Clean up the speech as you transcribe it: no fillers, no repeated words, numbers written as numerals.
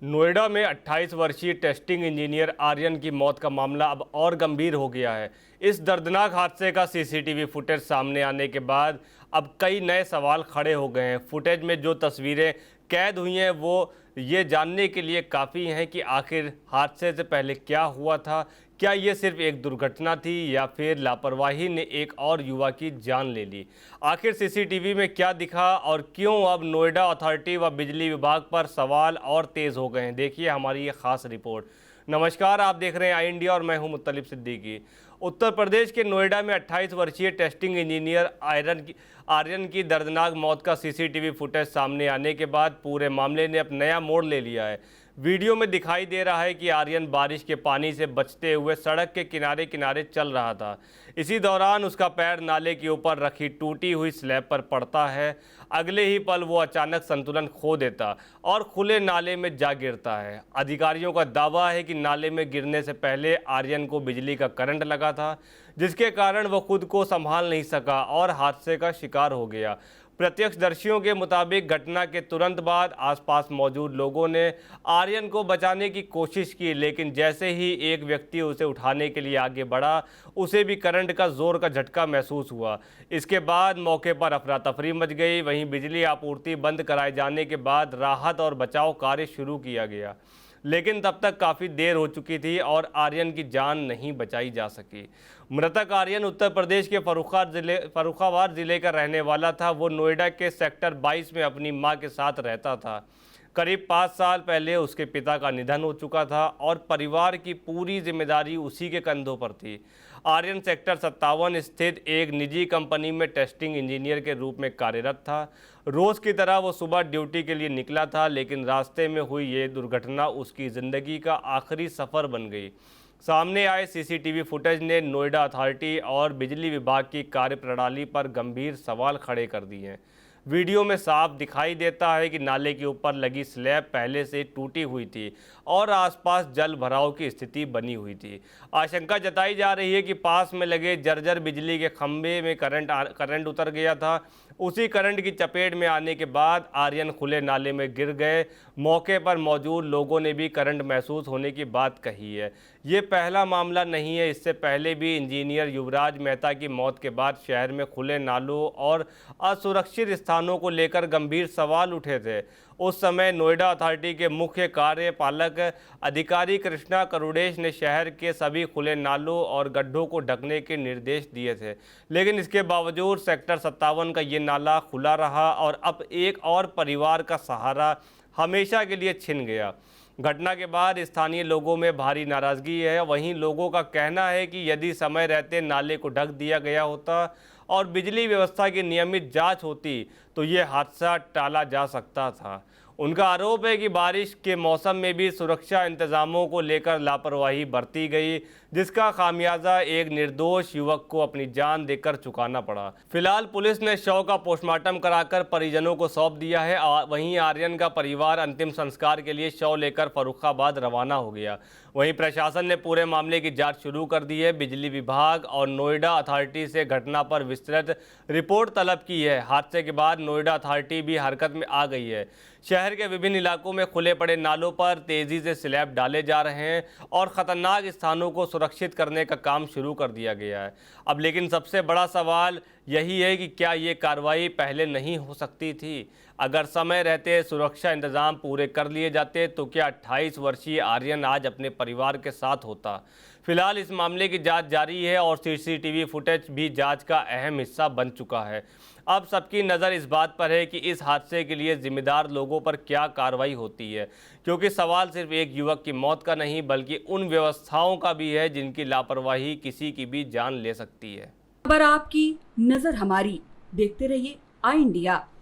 नोएडा में 28 वर्षीय testing engineer Aryan की मौत का मामला अब और गंभीर हो गया है। इस दर्दनाक हादसे का सीसीटीवी फुटेज सामने आने के बाद अब कई नए सवाल खड़े हो गए हैं। फुटेज में जो तस्वीरें कैद हुई हैं वो ये जानने के लिए काफ़ी हैं कि आखिर हादसे से पहले क्या हुआ था। क्या ये सिर्फ एक दुर्घटना थी या फिर लापरवाही ने एक और युवा की जान ले ली। आखिर सीसीटीवी में क्या दिखा और क्यों अब नोएडा अथॉरिटी व बिजली विभाग पर सवाल और तेज़ हो गए हैं, देखिए हमारी ये खास रिपोर्ट। नमस्कार, आप देख रहे हैं आई इंडिया और मैं हूं मुत्तलिब सिद्दीकी। उत्तर प्रदेश के नोएडा में 28 वर्षीय टेस्टिंग इंजीनियर आर्यन की दर्दनाक मौत का सीसीटीवी फुटेज सामने आने के बाद पूरे मामले ने अब नया मोड़ ले लिया है। वीडियो में दिखाई दे रहा है कि आर्यन बारिश के पानी से बचते हुए सड़क के किनारे किनारे चल रहा था। इसी दौरान उसका पैर नाले के ऊपर रखी टूटी हुई स्लैब पर पड़ता है। अगले ही पल वो अचानक संतुलन खो देता और खुले नाले में जा गिरता है। अधिकारियों का दावा है कि नाले में गिरने से पहले आर्यन को बिजली का करंट लगा था, जिसके कारण वो खुद को संभाल नहीं सका और हादसे का शिकार हो गया। प्रत्यक्षदर्शियों के मुताबिक घटना के तुरंत बाद आसपास मौजूद लोगों ने आर्यन को बचाने की कोशिश की, लेकिन जैसे ही एक व्यक्ति उसे उठाने के लिए आगे बढ़ा, उसे भी करंट का जोर का झटका महसूस हुआ। इसके बाद मौके पर अफरा तफरी मच गई। वहीं बिजली आपूर्ति बंद कराए जाने के बाद राहत और बचाव कार्य शुरू किया गया, लेकिन तब तक काफ़ी देर हो चुकी थी और आर्यन की जान नहीं बचाई जा सकी। मृतक आर्यन उत्तर प्रदेश के फर्रुखाबाद जिले का रहने वाला था। वो नोएडा के सेक्टर 22 में अपनी मां के साथ रहता था। करीब 5 साल पहले उसके पिता का निधन हो चुका था और परिवार की पूरी जिम्मेदारी उसी के कंधों पर थी। आर्यन सेक्टर 57 स्थित एक निजी कंपनी में टेस्टिंग इंजीनियर के रूप में कार्यरत था। रोज़ की तरह वो सुबह ड्यूटी के लिए निकला था, लेकिन रास्ते में हुई ये दुर्घटना उसकी ज़िंदगी का आखिरी सफ़र बन गई। सामने आए सीसीटीवी फुटेज ने नोएडा अथॉरिटी और बिजली विभाग की कार्यप्रणाली पर गंभीर सवाल खड़े कर दिए हैं। वीडियो में साफ दिखाई देता है कि नाले के ऊपर लगी स्लैब पहले से टूटी हुई थी और आसपास जल भराव की स्थिति बनी हुई थी। आशंका जताई जा रही है कि पास में लगे जर्जर बिजली के खंभे में करंट उतर गया था। उसी करंट की चपेट में आने के बाद आर्यन खुले नाले में गिर गए। मौके पर मौजूद लोगों ने भी करंट महसूस होने की बात कही है। ये पहला मामला नहीं है। इससे पहले भी इंजीनियर युवराज मेहता की मौत के बाद शहर में खुले नालों और असुरक्षित स्थानों को लेकर गंभीर सवाल उठे थे। उस समय नोएडा अथॉरिटी के मुख्य कार्यपालक अधिकारी कृष्णा करुड़ेश ने शहर के सभी खुले नालों और गड्ढों को ढकने के निर्देश दिए थे, लेकिन इसके बावजूद सेक्टर 57 का ये नाला खुला रहा और अब एक और परिवार का सहारा हमेशा के लिए छिन गया। घटना के बाद स्थानीय लोगों में भारी नाराज़गी है। वहीं लोगों का कहना है कि यदि समय रहते नाले को ढक दिया गया होता और बिजली व्यवस्था की नियमित जांच होती तो ये हादसा टाला जा सकता था। उनका आरोप है कि बारिश के मौसम में भी सुरक्षा इंतजामों को लेकर लापरवाही बरती गई, जिसका खामियाजा एक निर्दोष युवक को अपनी जान देकर चुकाना पड़ा। फिलहाल पुलिस ने शव का पोस्टमार्टम कराकर परिजनों को सौंप दिया है। वहीं आर्यन का परिवार अंतिम संस्कार के लिए शव लेकर फर्रुखाबाद रवाना हो गया। वहीं प्रशासन ने पूरे मामले की जांच शुरू कर दी है। बिजली विभाग और नोएडा अथॉरिटी से घटना पर विस्तृत रिपोर्ट तलब की है। हादसे के बाद नोएडा अथॉरिटी भी हरकत में आ गई है। शहर के विभिन्न इलाकों में खुले पड़े नालों पर तेजी से स्लैब डाले जा रहे हैं और खतरनाक स्थानों को सुरक्षित करने का काम शुरू कर दिया गया है। अब लेकिन सबसे बड़ा सवाल यही है कि क्या ये कार्रवाई पहले नहीं हो सकती थी? अगर समय रहते सुरक्षा इंतजाम पूरे कर लिए जाते तो क्या 28 वर्षीय आर्यन आज अपने परिवार के साथ होता? फिलहाल इस मामले की जांच जारी है और सीसीटीवी फुटेज भी जांच का अहम हिस्सा बन चुका है। अब सबकी नज़र इस बात पर है कि इस हादसे के लिए जिम्मेदार लोगों पर क्या कार्रवाई होती है, क्योंकि सवाल सिर्फ एक युवक की मौत का नहीं बल्कि उन व्यवस्थाओं का भी है जिनकी लापरवाही किसी की भी जान ले सकती है। खबर आपकी, नजर हमारी। देखते रहिए आई इंडिया।